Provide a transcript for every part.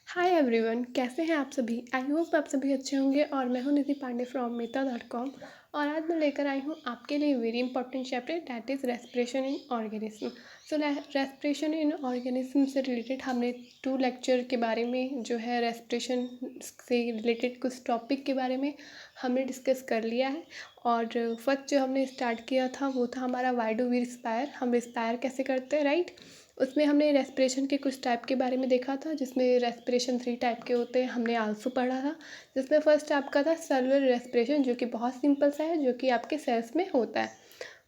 Hi everyone, कैसे हैं आप सभी। आई होप आप सभी अच्छे होंगे और मैं हूं निधि पांडे फ्रॉम मेटा.com। और आज मैं लेकर आई हूं आपके लिए very important chapter that is respiration in organism. So respiration in organism से रिलेटेड हमने 2 लेक्चर के बारे में जो है रेस्पिरेशन से रिलेटेड कुछ टॉपिक के बारे में हमने डिस्कस कर लिया है। और फर्स्ट जो हमने स्टार्ट किया था वो था हमारा वाई डू वी रिस्पायर, हम रिस्पायर कैसे करते हैं, राइट। उसमें हमने रेस्पिरेशन के कुछ टाइप के बारे में देखा था, जिसमें रेस्पिरेशन 3 टाइप के होते हैं हमने आंसू पढ़ा था। जिसमें फर्स्ट आपका था सेलुलर रेस्पिरेशन, जो कि बहुत सिंपल सा है, जो कि आपके सेल्स में होता है।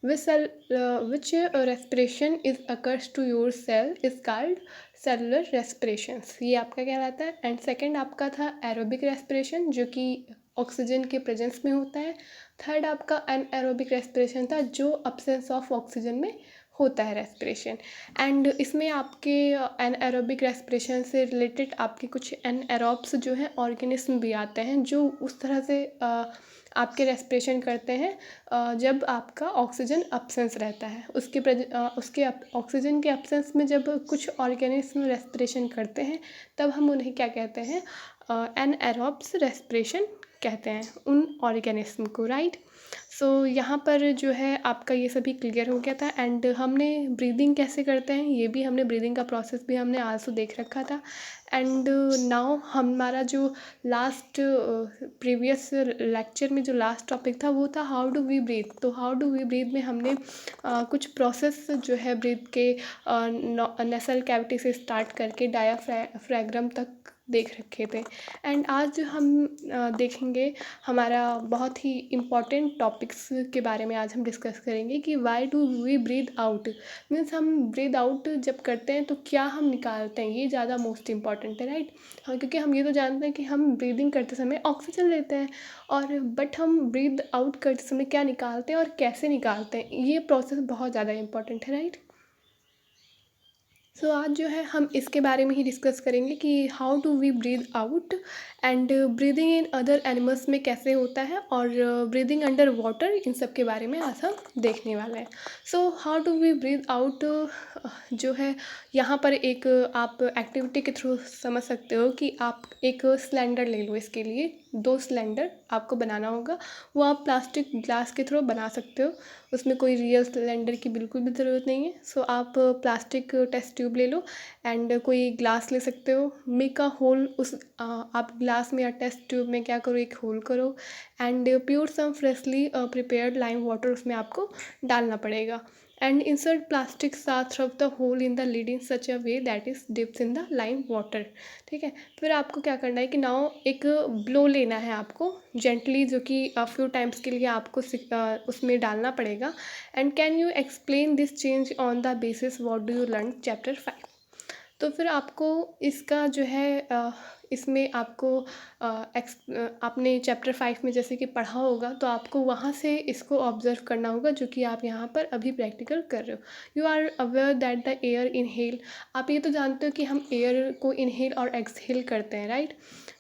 Which respiration is occurs to your cell is called cellular respiration, ये आपका कहलाता है। एंड सेकेंड आपका था एरोबिक रेस्पिरेशन, जो कि ऑक्सीजन के प्रेजेंस में होता है। थर्ड आपका एनएरोबिक रेस्पिरेशन था, जो अब्सेंस ऑफ ऑक्सीजन में होता है रेस्पिरेशन। एंड इसमें आपके एनएरोबिक रेस्पिरेशन से रिलेटेड आपके कुछ एनएरोब्स जो हैं ऑर्गेनिज्म भी आते हैं, जो उस तरह से आपके रेस्पिरेशन करते हैं जब आपका ऑक्सीजन अब्सेंस रहता है। उसके ऑक्सीजन के अब्सेंस में जब कुछ ऑर्गेनिज्म रेस्पिरेशन करते हैं, तब हम उन्हें क्या कहते हैं, एनएरोब्स रेस्पिरेशन कहते हैं उन ऑर्गेनिज्म को, राइट। सो यहाँ पर जो है आपका ये सभी क्लियर हो गया था। एंड हमने ब्रीदिंग कैसे करते हैं, ये भी हमने ब्रीदिंग का प्रोसेस भी हमने आल्सो देख रखा था। एंड नाउ हमारा जो लास्ट प्रीवियस लेक्चर में जो लास्ट टॉपिक था वो था हाउ डू वी ब्रीथ। तो हाउ डू वी ब्रीथ में हमने कुछ प्रोसेस जो है ब्रीथ के नेसल कैविटी से स्टार्ट करके डायाफ्रैगम तक देख रखे थे। एंड आज हम देखेंगे हमारा बहुत ही इम्पॉर्टेंट टॉपिक्स के बारे में आज हम डिस्कस करेंगे कि why do we breathe out. Means हम ब्रीथ आउट जब करते हैं तो क्या हम निकालते हैं, ये ज़्यादा मोस्ट इम्पॉर्टेंट है, राइट। हाँ, क्योंकि हम ये तो जानते हैं कि हम ब्रीदिंग करते समय ऑक्सीजन लेते हैं, और बट हम ब्रीथ आउट करते समय क्या निकालते हैं और कैसे निकालते हैं, ये प्रोसेस बहुत ज़्यादा इम्पॉर्टेंट है, राइट। सो आज जो है हम इसके बारे में ही डिस्कस करेंगे कि how do we breathe out, and breathing in other animals में कैसे होता है, और ब्रीदिंग अंडर वाटर, इन सब के बारे में आज हम देखने वाले हैं। So how do we breathe out जो है, यहाँ पर एक आप एक्टिविटी के थ्रू समझ सकते हो कि आप एक सिलेंडर ले लो। इसके लिए 2 सिलेंडर आपको बनाना होगा, वो आप प्लास्टिक ग्लास के थ्रू बना सकते हो, उसमें कोई रियल सिलेंडर की बिल्कुल भी ज़रूरत नहीं है। सो आप प्लास्टिक टेस्ट ट्यूब ले लो, एंड कोई ग्लास ले सकते हो, मेक अ होल उस आप ग्लास में या टेस्ट ट्यूब में क्या करो, एक होल करो, and pour some freshly prepared lime water उसमें आपको डालना पड़ेगा। एंड इंसर्ट प्लास्टिक साथ through the hole in the lid in such a way that is dips in the lime water. ठीक है, फिर आपको क्या करना है कि नाउ एक ब्लो लेना है आपको जेंटली, जो कि फ्यू टाइम्स के लिए आपको उसमें डालना पड़ेगा। And can you explain this change on the basis what do you learn chapter 5। तो फिर आपको इसका जो है इसमें आपको आपने चैप्टर 5 में जैसे कि पढ़ा होगा, तो आपको वहाँ से इसको ऑब्जर्व करना होगा, जो कि आप यहाँ पर अभी प्रैक्टिकल कर रहे हो। You are aware that the air inhale, आप ये तो जानते हो कि हम एयर को इनहेल और एक्सहेल करते हैं, राइट।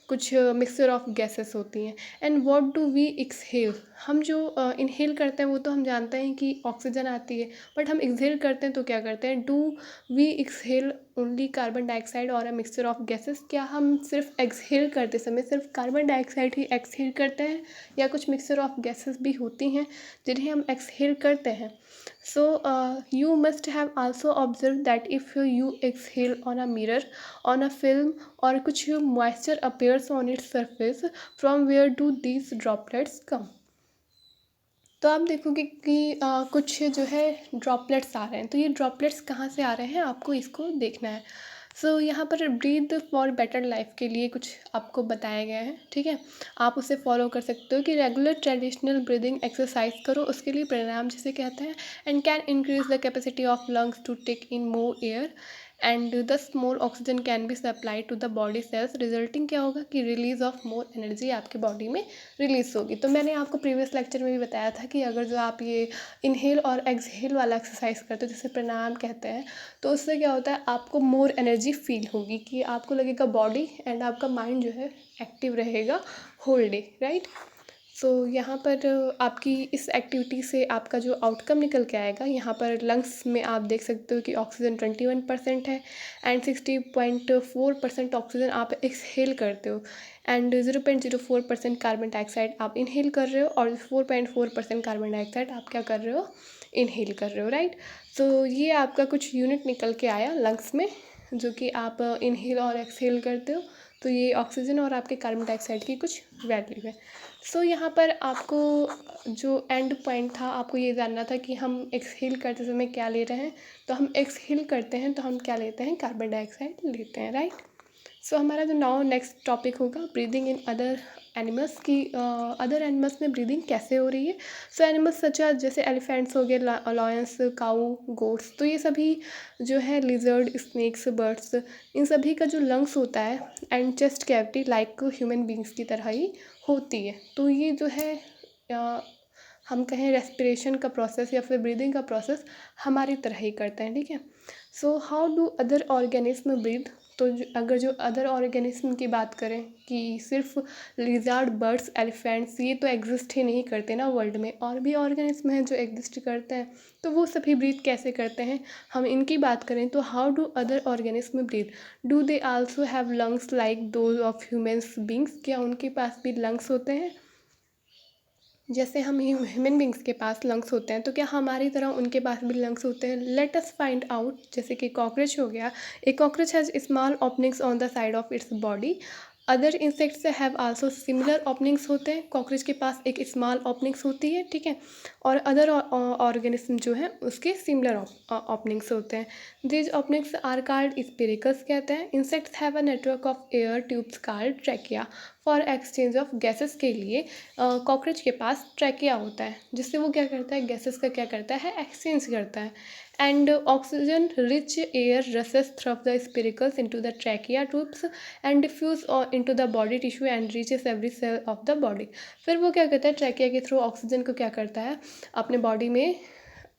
कुछ मिक्सचर ऑफ गैसेस होती हैं। And what do we exhale, हम जो इनहेल करते हैं वो तो हम जानते हैं कि ऑक्सीजन आती है, बट हम एक्सहेल करते हैं तो क्या करते हैं, do we exhale only carbon dioxide और अ मिक्सचर ऑफ गैसेस, क्या हम सिर्फ एक्सहेल करते समय सिर्फ कार्बन डाइऑक्साइड ही एक्सहेल करते हैं, या कुछ मिक्सचर ऑफ गैसेस भी होती हैं जिन्हें हम एक्सहेल करते हैं। सो you must have also observed that if you exhale on a mirror, on a film, or कुछ moisture appears on its surface, from where do these droplets come। तो आप देखोगे कि कुछ जो है ड्रॉपलेट्स आ रहे हैं, तो ये ड्रॉपलेट्स कहाँ से आ रहे हैं, आपको इसको देखना है। सो यहाँ पर ब्रीथ फॉर बेटर लाइफ के लिए कुछ आपको बताया गया है, ठीक है। आप उसे फॉलो कर सकते हो कि रेगुलर ट्रेडिशनल ब्रीदिंग एक्सरसाइज करो, उसके लिए प्राणायाम जिसे कहते हैं। And can increase the capacity of lungs to take in more air, and thus more oxygen can be supply to the body cells, resulting क्या होगा कि रिलीज ऑफ मोर एनर्जी आपके बॉडी में रिलीज होगी। तो मैंने आपको प्रीवियस लेक्चर में भी बताया था कि अगर जो आप ये इनहेल और एक्सहेल वाला एक्सरसाइज करते हो, जिसे प्राणायाम कहते हैं, तो उससे क्या होता है, आपको मोर एनर्जी फील होगी, कि आपको लगेगा बॉडी एंड आपका माइंड जो है एक्टिव रहेगा होल डे, राइट। सो यहाँ पर आपकी इस एक्टिविटी से आपका जो आउटकम निकल के आएगा, यहाँ पर लंग्स में आप देख सकते हो कि ऑक्सीजन 21% है एंड 60.4% ऑक्सीजन आप एक्सहेल करते हो एंड 0.04% कार्बन डाइऑक्साइड आप इनहेल कर रहे हो और 4.4% कार्बन डाइऑक्साइड आप क्या कर रहे हो, इनहेल कर रहे हो, राइट। सो ये आपका कुछ यूनिट निकल के आया लंग्स में, जो कि आप इनहेल और एक्सहेल करते हो। तो ये ऑक्सीजन और आपके कार्बन डाइऑक्साइड की कुछ वैल्यू है। सो यहाँ पर आपको जो एंड पॉइंट था, आपको ये जानना था कि हम एक्सहेल करते समय क्या ले रहे हैं। तो हम एक्सहेल करते हैं तो हम क्या लेते हैं, कार्बन डाइऑक्साइड लेते हैं, राइट। सो हमारा जो नाउ नेक्स्ट टॉपिक होगा ब्रीदिंग इन अदर एनिमल्स की, अदर एनिमल्स में ब्रीदिंग कैसे हो रही है। सो एनिमल्स सच एज जैसे एलिफेंट्स हो गए, लॉयंस, काऊ, गोट्स, तो ये सभी जो है लिजर्ड, स्नेक्स, बर्ड्स, इन सभी का जो लंग्स होता है and chest cavity like human beings की तरह ही होती है। तो ये जो है हम कहें रेस्पिरेशन का प्रोसेस या फिर ब्रीदिंग का प्रोसेस हमारी तरह ही करते हैं, ठीक है। सो how do other organism breathe. तो अगर जो अदर ऑर्गेनिज्म की बात करें कि सिर्फ लिजार्ड, बर्ड्स, एलिफेंट्स ये तो एग्जिस्ट ही नहीं करते ना वर्ल्ड में, और भी ऑर्गेनिज्म हैं जो एग्जिस्ट करते हैं, तो वो सभी ब्रीथ कैसे करते हैं। हम इनकी बात करें तो how do other organism breathe, do they also have lungs like those of humans beings, क्या उनके पास भी लंग्स होते हैं जैसे हम ह्यूमन बींग्स के पास लंग्स होते हैं, तो क्या हमारी तरह उनके पास भी लंग्स होते हैं। Let us find out. जैसे कि कॉकरोच हो गया, a cockroach has small openings on the side of its body. Other insects have also similar openings होते हैं, कॉकरोच के पास एक स्मॉल ओपनिंग्स होती है, ठीक है। और अदर ऑर्गेनिज्म जो है उसके सिमिलर ओपनिंग्स होते हैं। These openings are called spiracles कहते हैं। Insects have a network of air tubes called trachea for exchange of gases के लिए कॉकरोच के पास ट्रैकिया होता है, जिससे वो क्या करता है, गैसेस का क्या करता है, एक्सचेंज करता है। And oxygen rich air rushes through the spiracles into the trachea tubes and diffuse into the body tissue and reaches every cell of the body. फिर वो क्या करता है, ट्रैकिया के थ्रू ऑक्सीजन को क्या करता है, अपने बॉडी में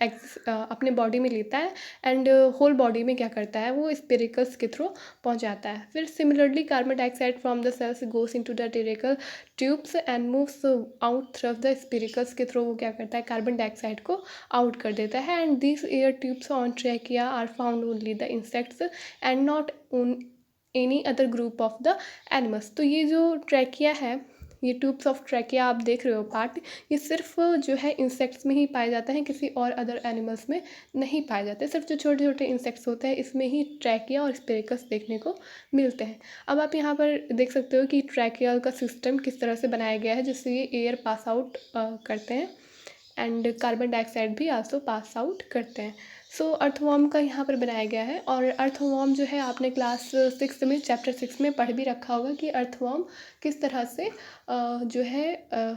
अपने बॉडी में लेता है एंड होल बॉडी में क्या करता है, वो स्पिरिकल्स के थ्रू पहुंचाता है। फिर similarly carbon dioxide from the cells goes into the tracheal tubes and moves out through the spiracles के थ्रू वो क्या करता है, कार्बन डाइऑक्साइड को आउट कर देता है। And this air tubes on trachea are found only the insects and not on any other group of the animals. तो ये जो ट्रैकिया है, ये ट्यूब्स ऑफ ट्रैकिया आप देख रहे हो पार्ट, ये सिर्फ जो है इंसेक्ट्स में ही पाए जाते हैं, किसी और अदर एनिमल्स में नहीं पाए जाते। सिर्फ जो छोटे छोटे इंसेक्ट्स होते हैं इसमें ही ट्रैकिया और स्पिरिकल्स देखने को मिलते हैं। अब आप यहाँ पर देख सकते हो कि ट्रैकिया का सिस्टम किस तरह से बनाया गया है, जिससे ये एयर पास आउट करते हैं एंड कार्बन डाइऑक्साइड भी आल्सो पास आउट करते हैं। सो अर्थवॉर्म का यहाँ पर बनाया गया है। और अर्थवॉर्म जो है आपने क्लास 6 में, चैप्टर 6 में पढ़ भी रखा होगा कि अर्थवॉर्म किस तरह से जो है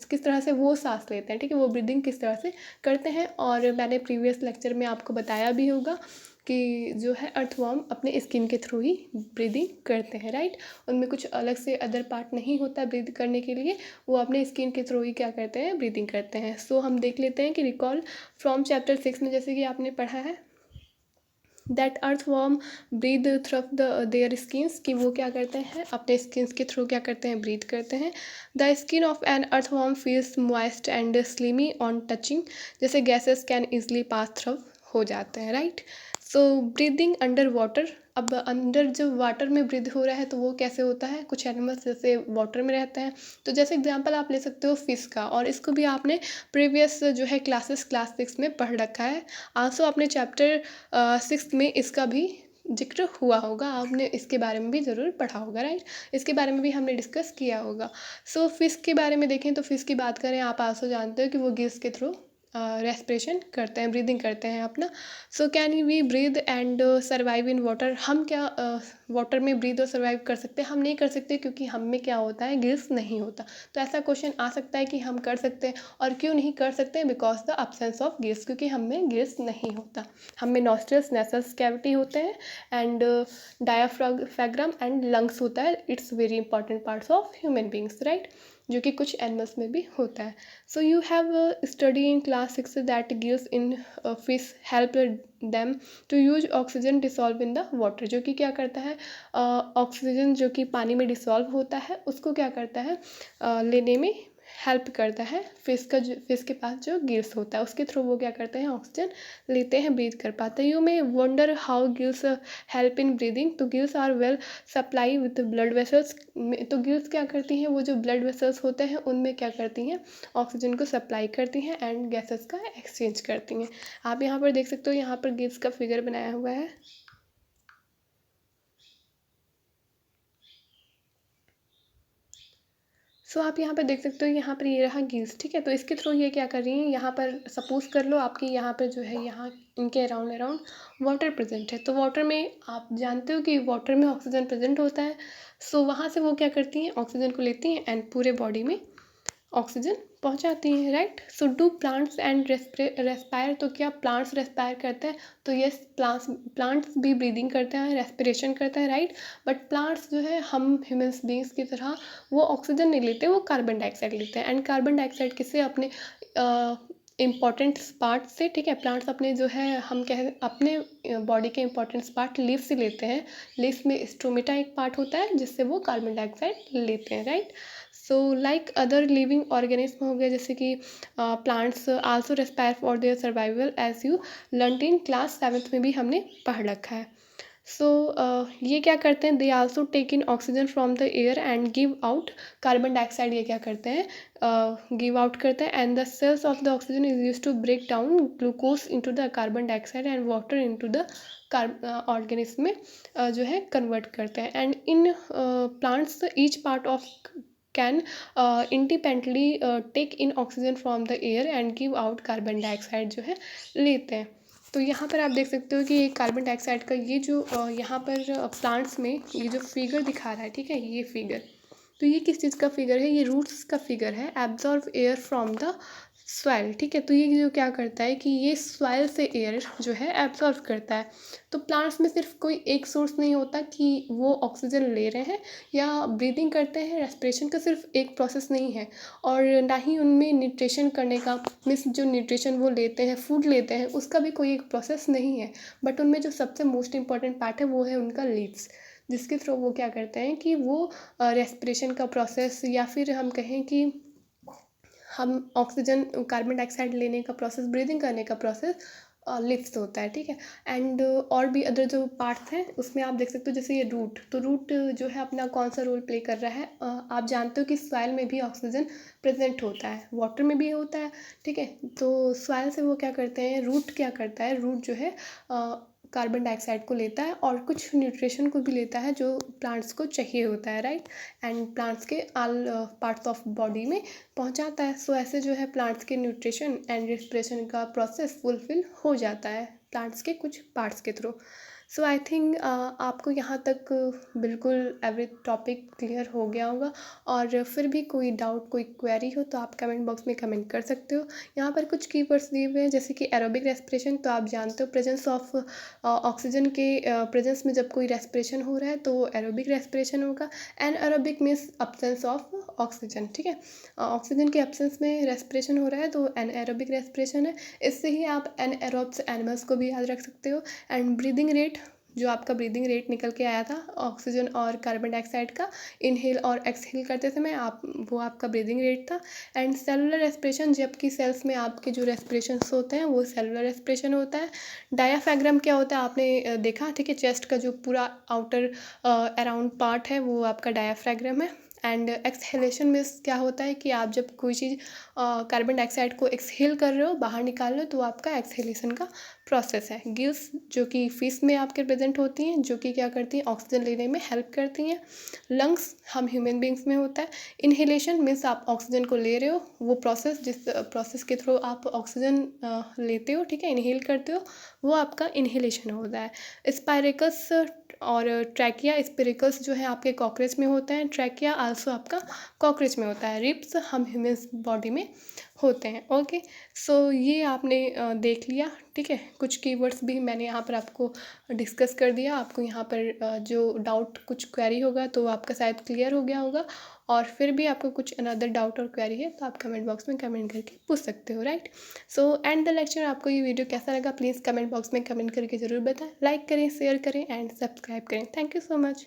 किस तरह से वो सांस लेते हैं, ठीक है, वो ब्रीदिंग किस तरह से करते हैं। और मैंने प्रीवियस लेक्चर में आपको बताया भी होगा कि जो है अर्थवॉर्म अपने स्किन के थ्रू ही ब्रीदिंग करते हैं, राइट। उनमें कुछ अलग से अदर पार्ट नहीं होता ब्रीद करने के लिए, वो अपने स्किन के थ्रू ही क्या करते हैं, ब्रीदिंग करते हैं। सो हम देख लेते हैं कि रिकॉल फ्रॉम चैप्टर 6 में जैसे कि आपने पढ़ा है that earthworm breathe through their skins, कि वो क्या करते हैं, अपने स्किन्स के थ्रू क्या करते हैं, ब्रीद करते हैं। The skin of an earthworm feels moist and slimy on touching, जैसे gases can easily pass through हो जाते हैं, right. So breathing under water, अब अंडर जो वाटर में ब्रीद हो रहा है तो वो कैसे होता है, कुछ एनिमल्स जैसे वाटर में रहते हैं, तो जैसे एग्जांपल आप ले सकते हो फिश का, और इसको भी आपने प्रीवियस जो है क्लास 6 में पढ़ रखा है। आल्सो अपने चैप्टर 6 में इसका भी जिक्र हुआ होगा, आपने इसके बारे में भी ज़रूर पढ़ा होगा, राइट। इसके बारे में भी हमने डिस्कस किया होगा। सो फिश के बारे में देखें तो फिश की बात करें, आप आल्सो जानते हो कि वो गिल्स के थ्रू रेस्पिरेशन करते हैं, ब्रीदिंग करते हैं अपना। So can we breathe and survive in water, हम क्या वाटर में ब्रीद और सर्वाइव कर सकते हैं, हम नहीं कर सकते क्योंकि हम में क्या होता है, गिल्स नहीं होता। तो ऐसा क्वेश्चन आ सकता है कि हम कर सकते हैं, और क्यों नहीं कर सकते, because the absence of gills, क्योंकि हम में गिल्स नहीं होता। हम में नॉस्ट्रल्स, नेसल्स कैविटी होते हैं एंड डायाफ्रागम एंड लंग्स होता है। It's very important parts of human beings, right, जो कि कुछ एनिमल्स में भी होता है। So you have study in class 6 that गिव्स in fish help them to use oxygen dissolve in the water, जो कि क्या करता है, ऑक्सीजन जो कि पानी में डिसॉल्व होता है उसको क्या करता है, लेने में हेल्प करता है फिश के पास जो गिल्स होता है उसके थ्रू वो क्या करते हैं, ऑक्सीजन लेते हैं, ब्रीथ कर पाते हैं। You may wonder how gills help in breathing. तो gills are well supply with blood vessels. तो गिल्स क्या करती हैं, वो जो ब्लड वेसल्स होते हैं उनमें क्या करती हैं, ऑक्सीजन को सप्लाई करती हैं एंड गैसेस का एक्सचेंज करती हैं। आप यहाँ पर देख सकते हो, यहाँ पर गिल्स का फिगर बनाया हुआ है। सो आप यहाँ पर देख सकते हो, यहाँ पर ये रहा गिल्स, ठीक है। तो इसके थ्रू ये क्या कर रही हैं, यहाँ पर सपोज कर लो आपकी यहाँ पर जो है, यहाँ इनके अराउंड अराउंड वाटर प्रेजेंट है। तो वाटर में आप जानते हो कि वाटर में ऑक्सीजन प्रेजेंट होता है। सो वहाँ से वो क्या करती हैं, ऑक्सीजन को लेती हैं एंड पूरे बॉडी में ऑक्सीजन पहुंचाती हैं, right. So do plants and respire. तो क्या प्लांट्स रेस्पायर करते हैं, तो यस, प्लांट्स भी ब्रीदिंग करते हैं, रेस्पिरेशन करते हैं, राइट। बट प्लांट्स जो है हम ह्यूमंस बींग्स की तरह वो ऑक्सीजन नहीं लेते, वो कार्बन डाइऑक्साइड लेते हैं। एंड कार्बन डाइऑक्साइड किससे, अपने इम्पॉर्टेंट पार्ट से, ठीक है। प्लांट्स अपने जो है हम कह अपने बॉडी के इम्पॉर्टेंट पार्ट लीफ से लेते हैं। लीफ में स्टोमेटा एक पार्ट होता है जिससे वो कार्बन डाइऑक्साइड लेते हैं, right. So like other living organism हो गया, जैसे कि plants also respire for their survival, as you learn in class 7th में भी हमने पढ़ रखा है। सो ये क्या करते हैं, they also take in oxygen from the air and give out carbon dioxide. ये क्या करते हैं, गिव आउट करते हैं। And the cells of the oxygen is use to break down glucose into the carbon dioxide and water into the organism में जो है convert करते हैं। And in plants each part of can independently take in oxygen from the air and give out carbon dioxide जो है लेते हैं। तो यहाँ पर आप देख सकते हो कि कार्बन डाइऑक्साइड का ये जो यहाँ पर प्लांट्स में ये जो फिगर दिखा रहा है, ठीक है, ये फिगर, तो ये किस चीज़ का फिगर है, ये रूट्स का फिगर है। Absorb air from the soil, ठीक है। तो ये जो क्या करता है कि ये सॉइल से एयर जो है एब्जॉर्ब करता है। तो प्लांट्स में सिर्फ कोई एक सोर्स नहीं होता कि वो ऑक्सीजन ले रहे हैं या ब्रीदिंग करते हैं, रेस्पिरेशन का सिर्फ एक प्रोसेस नहीं है। और ना ही उनमें न्यूट्रिशन करने का, मीन्स जो न्यूट्रिशन वो लेते हैं, फूड लेते हैं, उसका भी कोई एक प्रोसेस नहीं है। बट उनमें जो सबसे मोस्ट इंपॉर्टेंट पार्ट है वो है उनका लीव्स, जिसके थ्रू वो क्या करते हैं कि वो रेस्पिरेशन का प्रोसेस, या फिर हम कहें कि हम ऑक्सीजन कार्बन डाइऑक्साइड लेने का प्रोसेस, ब्रीदिंग करने का प्रोसेस लिप्स होता है, ठीक है। एंड और भी अदर जो पार्ट्स हैं उसमें आप देख सकते हो, जैसे ये रूट, तो रूट जो है अपना कौन सा रोल प्ले कर रहा है, आप जानते हो कि सॉइल में भी ऑक्सीजन प्रेजेंट होता है, वाटर में भी होता है, ठीक है। तो सॉइल से वो क्या करते हैं, रूट क्या करता है, रूट जो है कार्बन डाइऑक्साइड को लेता है और कुछ न्यूट्रिशन को भी लेता है जो प्लांट्स को चाहिए होता है, राइट। एंड प्लांट्स के ऑल पार्ट्स ऑफ बॉडी में पहुंचाता है। सो ऐसे जो है प्लांट्स के न्यूट्रिशन एंड रेस्पिरेशन का प्रोसेस फुलफिल हो जाता है प्लांट्स के कुछ पार्ट्स के थ्रू। सो आई थिंक आपको यहाँ तक बिल्कुल एवरी टॉपिक क्लियर हो गया होगा। और फिर भी कोई डाउट, कोई क्वेरी हो तो आप कमेंट बॉक्स में कमेंट कर सकते हो। यहाँ पर कुछ कीवर्ड्स दिए हुए हैं, जैसे कि एरोबिक रेस्पिरेशन, तो आप जानते हो प्रेजेंस ऑफ ऑक्सीजन के प्रेजेंस में जब कोई रेस्पिरेशन हो रहा है तो एरोबिक रेस्पिरेशन होगा। Anaerobic means absence of oxygen, ठीक है। ऑक्सीजन के एब्सेंस में रेस्पिरेशन हो रहा है तो एनएरोबिक रेस्पिरेशन है। इससे ही आप एनएरोब्स एनिमल्स को भी याद रख सकते हो। एंड ब्रीदिंग रेट, जो आपका ब्रीदिंग रेट निकल के आया था ऑक्सीजन और कार्बन डाइऑक्साइड का, इनहेल और एक्सहेल करते समय आप, वो आपका ब्रीदिंग रेट था। एंड सेलुलर रेस्पिरेशन, जबकि सेल्स में आपके जो रेस्पिरेशन होते हैं वो सेलुलर रेस्पिरेशन होता है। डायाफ्राम क्या होता है, आपने देखा, ठीक है, चेस्ट का जो पूरा आउटर अराउंड पार्ट है वो आपका डायाफ्राम है। एंड एक्सहेलेशन में क्या होता है कि आप जब कोई चीज़ कार्बन डाइऑक्साइड को एक्सहेल कर रहे हो, बाहर निकाल रहे हो, तो आपका एक्सहेलेशन का प्रोसेस है। गिल्स जो कि फिश में आपके प्रेजेंट होती हैं, जो कि क्या करती हैं, ऑक्सीजन लेने में हेल्प करती हैं। लंग्स हम ह्यूमन बींग्स में होता है। इनहेलेशन मीन्स आप ऑक्सीजन को ले रहे हो, वो प्रोसेस जिस प्रोसेस के थ्रू आप ऑक्सीजन लेते हो, ठीक है, इनहेल करते हो, वो आपका इनहेलेशन होता है। स्पायरेकस और ट्रैकिया, स्पिरिकल्स जो है आपके कॉकरेच में होता है, ट्रैकिया आल्सो आपका कॉकरेच में होता है। रिब्स हम ह्यूमन बॉडी में होते हैं। ओके, सो ये आपने देख लिया, ठीक है। कुछ कीवर्ड्स भी मैंने यहाँ पर आपको डिस्कस कर दिया। आपको यहाँ पर जो डाउट, कुछ क्वेरी होगा तो आपका शायद क्लियर हो गया होगा। और फिर भी आपको कुछ अनदर डाउट और क्वेरी है तो आप कमेंट बॉक्स में कमेंट करके पूछ सकते हो, right. So and the lecture, आपको ये वीडियो कैसा लगा प्लीज़ कमेंट बॉक्स में कमेंट करके ज़रूर बताएं। लाइक करें, शेयर करें एंड सब्सक्राइब करें। Thank you so much.